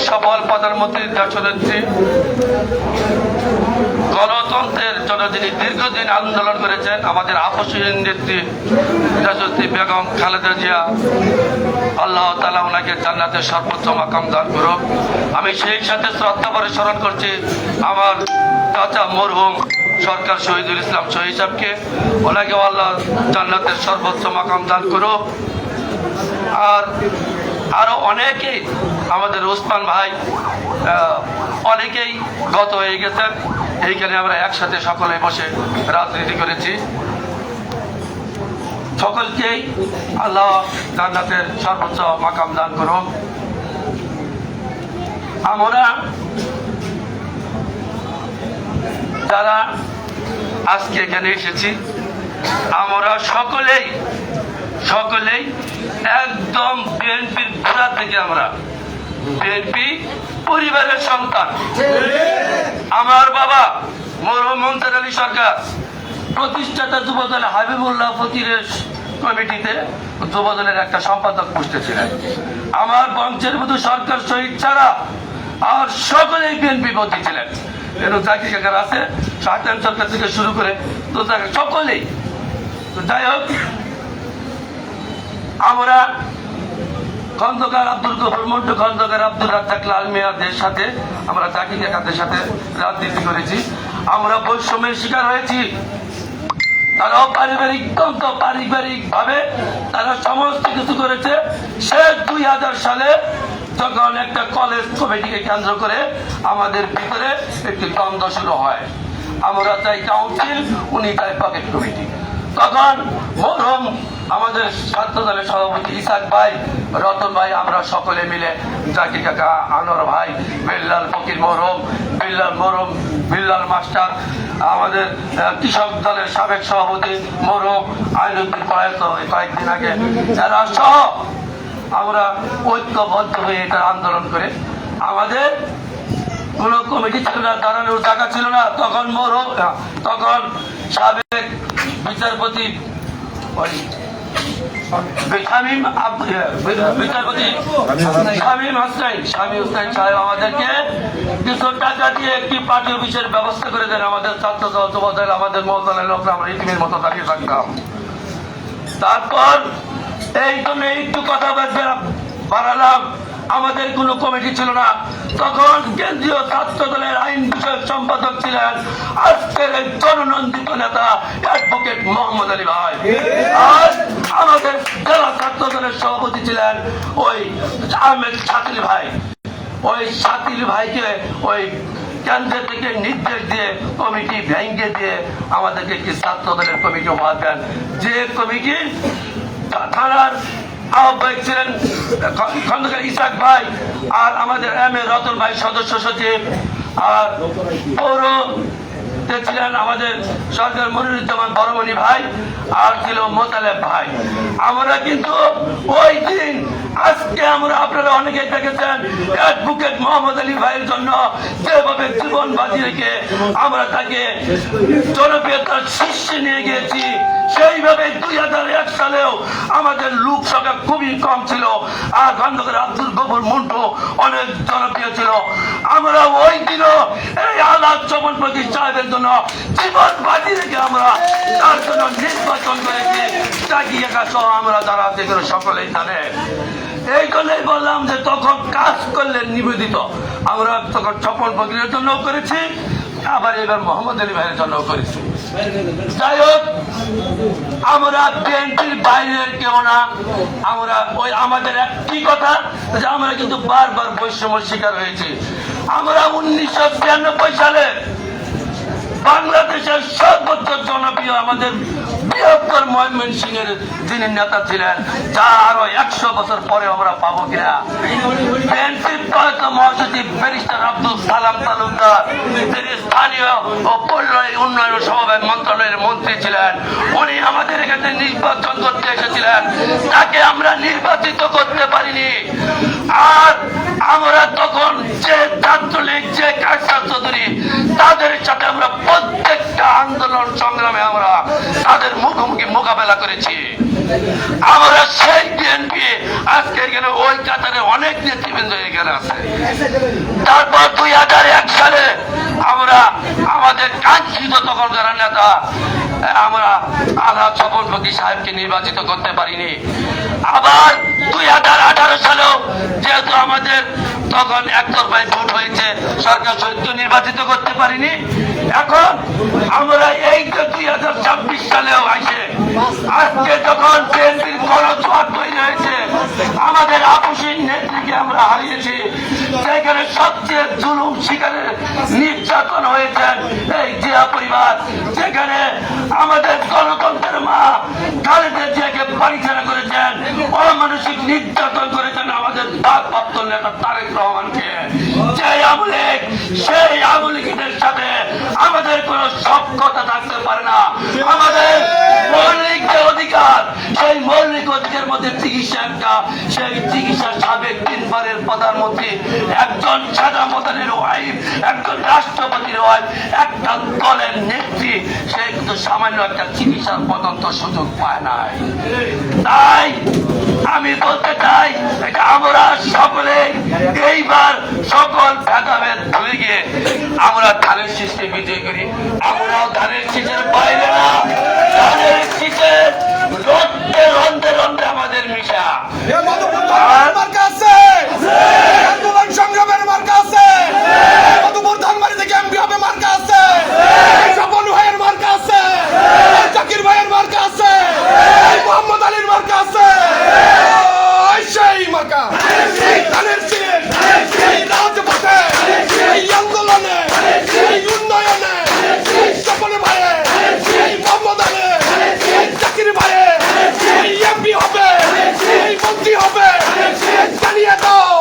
সফল প্রধানমন্ত্রী দেশনেত্রী গণতন্ত্রের জন্য যিনি দীর্ঘদিন আন্দোলন করেছেন, আমাদের আপসহীন নেত্রী দেশনেত্রী বেগম খালেদা জিয়া, আল্লাহ তাআলা ওনাকে জান্নাতের সর্বোচ্চ মাকাম দান করুক। আমি সেই সাথে শ্রদ্ধা করে স্মরণ করছি আমার চাচা মরহুম সরকার শহীদুল ইসলাম শহীদ সাহেবকে, ওনাকে আল্লাহ জান্নাতের সর্বোচ্চ মাকাম দান করুক। আর আরো অনেকেই, আমাদের ওসমান ভাই, অনেকেই গত হয়ে গেছেন। এইখানে আমরা একসাথে সকলে বসে রাজনীতি করেছি। সকলকেই আল্লাহ জান্নাতের সর্বোচ্চ মাকাম দান করুন। আমরা যারা আজকে এখানে এসেছি, আমরা সকলেই একদম বিএনপির গোড়া থেকে, আমরা বিএনপি পরিবারের সন্তান। আমার বাবা মরহুম মনসুর আলী সরকার প্রতিষ্ঠাতা যুবদল হাবিবুল্লাহ ফকিরের কমিটিতে যুবদলের একটা সম্পাদক পোস্টে ছিলেন। আমার বংশের মতো সরকার শহীদ ছাড়া আর সকলেই বিএনপি পন্থী ছিলেন। জাকির কাকার আছে, শাহজাহান সরকার থেকে শুরু করে তো সকলেই। যাই হোক, আমরা খন্দকার আব্দুল গফুর মন্টু, খন্দকার আব্দুল রাজ্জাক লাল মিয়াদের সাথে, আমরা জাকির কাকাদের সাথে রাজনীতি করেছি। আমরা বৈষম্যের শিকার হয়েছি। তারাও পারিবারিক ভাবে তারা সমস্ত কিছু করেছে। সে 2000 সালে যখন একটা কলেজ কমিটিকে কেন্দ্র করে আমাদের ভিতরে একটি দ্বন্দ্ব শুরু হয়। আমরা চাই কাউন্সিল, উনি চাই পকেট কমিটি। তখন মরহুম আমাদের ছাত্র দলের সভাপতি ইসাক ভাই, রতন ভাই, আমরা সকলে মিলে জাকির কাকা, আনোয়ার ভাই, বিল্লাল ফকির মরহুম, বিল্লাল মাস্টার, আমাদের কৃষক দলের সাবেক সভাপতি মরহুম আইনুদ্দিন প্রয়াত কয়েকদিন আগে, যারা সহ আমরা ঐক্যবদ্ধ হয়ে এটা আন্দোলন করে, আমাদের কোন কমিটি ছিল না, দাঁড়ানোর জায়গা ছিল না। তখন সাবেক বিচারপতি শামীম হুসাইন সাহেব আমাদেরকে কিছু টাকা দিয়ে একটি পার্টি অফিসের ব্যবস্থা করে দেন। আমাদের ছাত্র দল, যুব দল, আমাদের মহল্লার লোকরা আমরা ইতিমের মতো দাঁড়িয়ে থাকতাম। তারপর এই জন্য একটু কথা বাড়ালাম, আমাদের কোনো কমিটি ছিল না। তখন কেন্দ্রীয় ছাত্র দলের আইন বিষয়ক সম্পাদক ছিলেন আজকের এই জননন্দিত নেতা অ্যাডভোকেট মোহাম্মদ আলী ভাই। আর আমাদের জেলা ছাত্র দলের সভাপতি ছিলেন ওই আহমেদ শাকিল ভাই। ওই শাকিল ভাইকে ওই কেন্দ্র থেকে নির্দেশ দিয়ে কমিটি ভেঙে দিয়ে আমাদেরকে কি ছাত্র দলের কমিটি উপহার দেন। যে কমিটি থানার আহ্বায়ক ছিলেন খন্দকার ইসাক ভাই, আর আমাদের এম.এ. রতন ভাই সদস্য সচিব, আর পৌর ছিলেন আমাদের সরকার মনিরুজ্জামান বড়মণি ভাই, আর ছিল মোতালেব ভাই। আমরা কিন্তু ওই দিন, আজকে আমরা আপনারা অনেকেই দেখেছেন অ্যাডভোকেট মোহাম্মদ আলী ভাইয়ের জন্য যেভাবে জীবন বাজি রেখে আমরা তাকে জনপ্রিয়তার শীর্ষে নিয়ে গিয়েছি, সেইভাবে 2001 সালেও আমাদের লোক সংখ্যা খুবই কম ছিল। আর খন্দকার আব্দুল গফুর মন্টু অনেক জনপ্রিয় ছিল। আমরা ওই দিনও এই আলাদ চমন প্রতি সাহেবের জন্য জীবন বাজি রেখে আমরা তার জন্য নির্বাচন করেছি। জাকির সহ আমরা যারা যেগুলো সকলেই জানে। এই জন্যই বললাম যে তখন কাজ করলে নিবেদিত। আমরা তখন স্বপন ফকিরের জন্য করেছি, আবার এবার মোহাম্মদ আলী ভাইয়ের জন্য করেছি। যাই হোক, আমরা বিএনপির বাইরের কেউ না। আমরা ওই আমাদের একটি কথা যে আমরা কিন্তু বারবার বৈষম্যের শিকার হয়েছি। আমরা 1992 সালে বাংলাদেশের সর্বোচ্চ জনপ্রিয় আমাদের বৃহত্তর ময়মনসিংহের যিনি নেতা ছিলেন, যা আরো 100 বছর পরে আমরা পাবো কিনা, বিএনপির প্রয়াত মহাসচিব ব্যারিস্টার আব্দুল সালাম তালুকদার, তিনি স্থানীয় ও পল্লী উন্নয়ন সমবায় মন্ত্রণালয়ের মন্ত্রী ছিলেন। উনি আমাদের এখানে নির্বাচন করতে এসেছিলেন, তাকে আমরা নির্বাচিত করতে পারিনি। আর আমরা তখন যে ছাত্রলীগ, যে কায়সার চৌধুরী, তাদের সাথে আমরা প্রত্যেকটা আন্দোলন সংগ্রামে আমরা তাদের মুখোমুখি মোকাবেলা করেছি। আমরা সেই বিএনপি আজকে এখানে ওই কাতারে অনেক নেতৃবৃন্দ এখানে আছে। তারপর 2001 সালে আমরা আমাদের কাঙ্ক্ষিত তখনকার নেতা আমরা আলাদ স্বপন ফকির সাহেবকে নির্বাচিত করতে পারিনি। আবার 2018 সালেও যেহেতু আমাদের তখন একতরফায় ভোট হয়েছে, সরকার সত্যি নির্বাচিত করতে পারিনি। এখন আমরা এই যে 2026 সালেও আসে আজকে যখন বিএনপির গণজোয়ার তৈরি হয়েছে, আমাদের আপসীন নেত্রীকে আমরা হারিয়েছি, সেখানে সবচেয়ে জুলুম শিকারে নির্যাতন হয়েছেন এই জিয়া পরিবার, যেখানে আমাদের গণতন্ত্রের মা খালেদা জিয়াকে বাড়িছাড়া করেছেন, অমানসিক নির্যাতন করেছেন আমাদের ভারপ্রাপ্ত নেতা তারেক রহমানকে। সেই আওয়ামী লীগের সাথে আমাদের কোন সখ্যতা থাকতে পারে না। আমাদের মৌলিক যে অধিকার, সেই মৌলিক অধিকারের মধ্যে চিকিৎসা একটা, সেই চিকিৎসা সাবেক 3 বারের প্রধানমন্ত্রী, একজন সাদা মতানের ওয়াইফ, একজন রাষ্ট্রপতির ওয়াইফ, একটা দলের নেত্রী, সে কিন্তু সামান্য একটা চিকিৎসার পর্যন্ত সুযোগ পায় নাই। তাই আমি বলতে চাই আমরা সকলে এইবার সকল ভেদাভেদ ভুলে গিয়ে আমরা ধানের শীষকে বিজয় করি। আমরাও ধানের শীষের বাইরে না, ধানের শীষের রন্ধে রন্ধে রন্ধে আমাদের মিশা। আন্দোলন সংগ্রামের মার্কা আছে, মধুপুর ধানবাড়ি থেকে এমপি হবে মার্কা আছে, স্বপন ভাইয়ের মার্কা আছে, জাকির ভাইয়ের মার্কা আছে, মোহাম্মদ আলীর মার্কা আছে, সেই মার্কা ধানের শীষ, এই রাজপথে, এই আন্দোলনে, এই উন্নয়নে, স্বপন ভাইয়ের, এই মোহাম্মদ আলীর, এই জাকির ভাইয়ের, এই এমপি হবে, এই মন্ত্রী হবে, জানিয়ে দাও।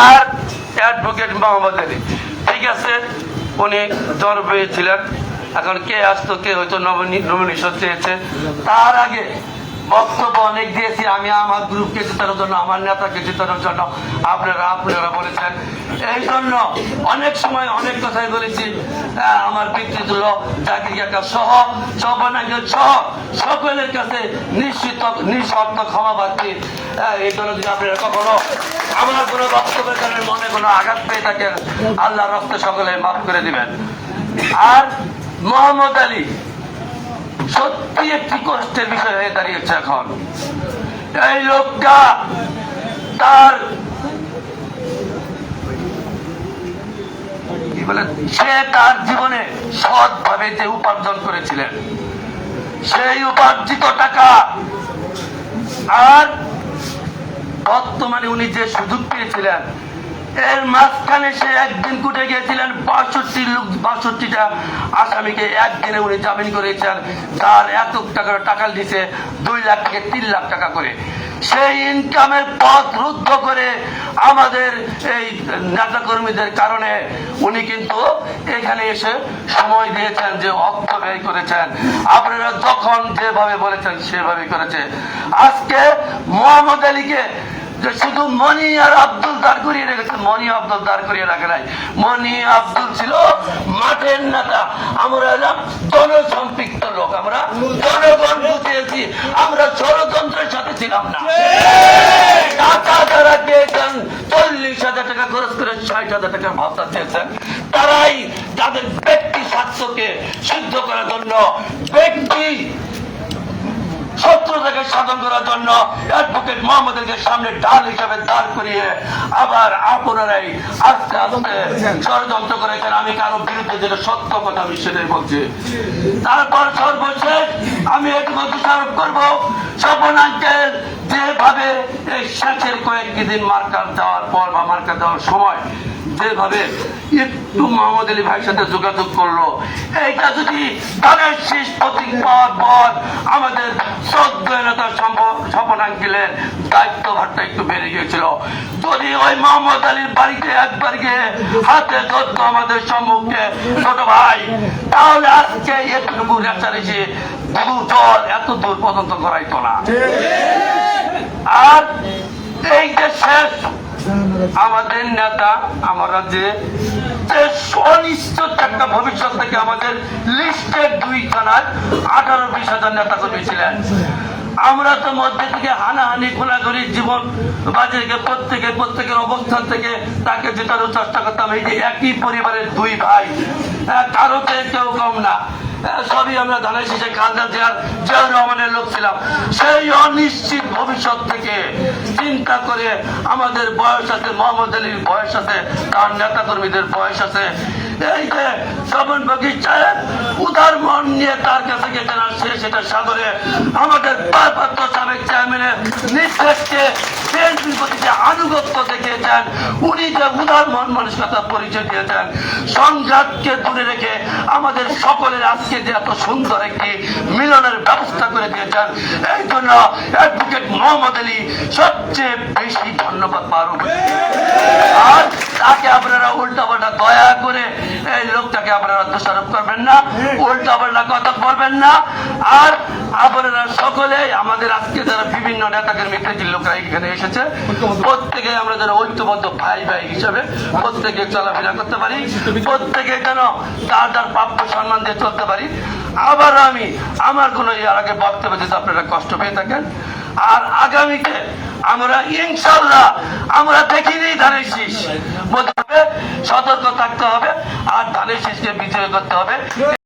আর অ্যাডভোকেট মোহাম্মদ আলী, ঠিক আছে, উনি জনপ্রিয় ছিলেন। এখন কে আসতো, কে হয়তো নমিনেশন চেয়েছে, তার আগে বক্তব্য অনেক দিয়েছি আমি আমার গ্রুপকে জেতানোর জন্য, আমার নেতাকে জেতানোর জন্য। আপনারা বলেছেন, এই জন্য অনেক সময় অনেক কথাই বলেছি। আমার পিতৃতুল্য জাকির কাকা সহ স্বপনাঙ্গেল সহ সকলের কাছে নিঃশর্ত ক্ষমা পাচ্ছি। এই জন্য যদি আপনারা কখনো আমার কোনো বক্তব্যের কারণে মনে কোনো আঘাত পেয়ে থাকেন, আল্লাহ রক্তে সকলে মাফ করে দিবেন। আর মোহাম্মদ আলী সত্যি একটি কষ্টের বিষয় হয়ে দাঁড়িয়েছে এখন। এই লোকটা তার কি বলে, সে তার জীবনে সৎভাবে যে উপার্জন করেছিলেন, সেই উপার্জিত টাকা আর বর্তমানে উনি যে সুযোগ পেয়েছিলেন, এর মাঝখানে সে একদিন কুটে গিয়েছিলেন 62টা আসামিকে একদিনে উনি জামিন করেছেন। তার এত টাকা দিচ্ছে 2 লাখ থেকে 3 লাখ টাকা করে। সেই ইনকামের পথ রুদ্ধ করে আমাদের এই নেতা কর্মীদের কারণে উনি কিন্তু এখানে এসে সময় দিয়েছেন, যে অর্থ ব্যয় করেছেন। আপনারা যখন যেভাবে বলেছেন সেভাবে করেছে। আজকে মোহাম্মদ আলীকে যে শুধু মনি আর আব্দুল দাঁড় করিয়ে রেখেছেন, মনি আব্দুল দাঁড় করিয়ে রাখে নাই। মনি আব্দুল ছিল মাঠের নেতা, আমরা এলাম জনসম্পৃক্ত লোক, আমরা জনগণ বুঝিয়েছি, আমরা ষড়যন্ত্রের সাথে ছিলাম না। টাকা যারা পেয়েছেন 40,000 টাকা খরচ করে 60,000 টাকার ভাতা চেয়েছেন, তারাই তাদের ব্যক্তি স্বার্থকে সিদ্ধ করার জন্য, ব্যক্তি শত্রুতাকে সাধন করার জন্য অ্যাডভোকেট মোহাম্মদকে সামনে ঢাল হিসাবে দাঁড় করিয়ে আবার আপনারাই আস্তে আস্তে ষড়যন্ত্র করেছেন। আমি কারো বিরুদ্ধে যেটা সত্য কথা আমি সেটাই বলছি। তারপর সর্বশেষ আমি এটুকু দোষারোপ করবো, স্বপন আঙ্কেল যেভাবে এই শেষের কয়েকদিন মার্কার দেওয়ার পর বা মার্কার দেওয়ার সময় যেভাবে একটু মোহাম্মদ আলী ভাইয়ের সাথে যোগাযোগ করলো, এইটা যদি তাদের শেষ প্রতীক পাওয়ার পর আমাদের শ্রদ্ধেয় নেতা স্বপন আঙ্কেলের দায়িত্বভারটা একটু বেড়ে গিয়েছিল। যদি ওই মোহাম্মদ আলীর বাড়িতে একবার গিয়ে হাতে ধরতো আমাদের সম্মুখে ছোট ভাই, তাহলে আজকে এতটুকু রেচারেছি জল এত দূর পর্যন্ত করাইতো না। আর এই যে শেষ আমাদের নেতা আমরা যে অনিশ্চিত একটা ভবিষ্যৎ থেকে আমাদের লিস্টের 2 থানায় 18-20 হাজার নেতা কর্মী ছিলেন। আমরা তো মধ্যে থেকে হানাহানি খোলাখুলি জীবন বাজে রেখে প্রত্যেকের অবস্থান থেকে তাকে জেতানোর চেষ্টা করতাম। এই যে একই পরিবারের 2 ভাই, কারো থেকে কেউ কম না, সবই আমরা ধানের শীষে খালদা জিয়াউর রহমানের লোক ছিলাম। সেই অনিশ্চিত ভবিষ্যৎ থেকে চিন্তা করে আমাদের বয়স আছে, মোহাম্মদ আলীর বয়স আছে, তার নেতা কর্মীদের বয়স আছে। এই যে শ্রবণ বগির সাহেব উদার মন নিয়ে তার কাছে গেছেন, আর সেটা সাগরে আমাদের ভারপ্রাপ্ত সাবেক চেয়ারম্যানের নির্দেশকে বিএনপির প্রতি যে আনুগত্য দেখিয়েছেন, উনি যে উদার মন মানসিকতার পরিচয় দিয়েছেন, সংঘাতকে দূরে রেখে আমাদের সকলের আজকে যে এত সুন্দর একটি মিলনের ব্যবস্থা করে দিয়েছেন, এই জন্য অ্যাডভোকেট মোহাম্মদ আলী সবচেয়ে বেশি ধন্যবাদ পাওয়ার। আর তাকে আপনারা উল্টাপাল্টা দয়া করে এই লোকটাকে আপনারা দোষারোপ করবেন না, উল্টাপাল্টা কথা বলবেন না। আর আপনারা সকলে আমাদের আজকে যারা বিভিন্ন নেতাকর্মী লোকরা এখানে এসেছে, প্রত্যেকে আমরা যেন ঐক্যবদ্ধ ভাই ভাই হিসাবে প্রত্যেকে চলাফেরা করতে পারি, প্রত্যেকে যেন তার প্রাপ্য সম্মান দিয়ে চলতে পারি। আবার আমি আমার কোনো এর আগে বক্তব্য যদি আপনারা কষ্ট পেয়ে থাকেন, আর আগামীতে আমরা ইনশাল্লাহ আমরা দেখিনি ধানের শীষ, সতর্ক থাকতে হবে আর ধানের শীষকে বিজয় করতে হবে।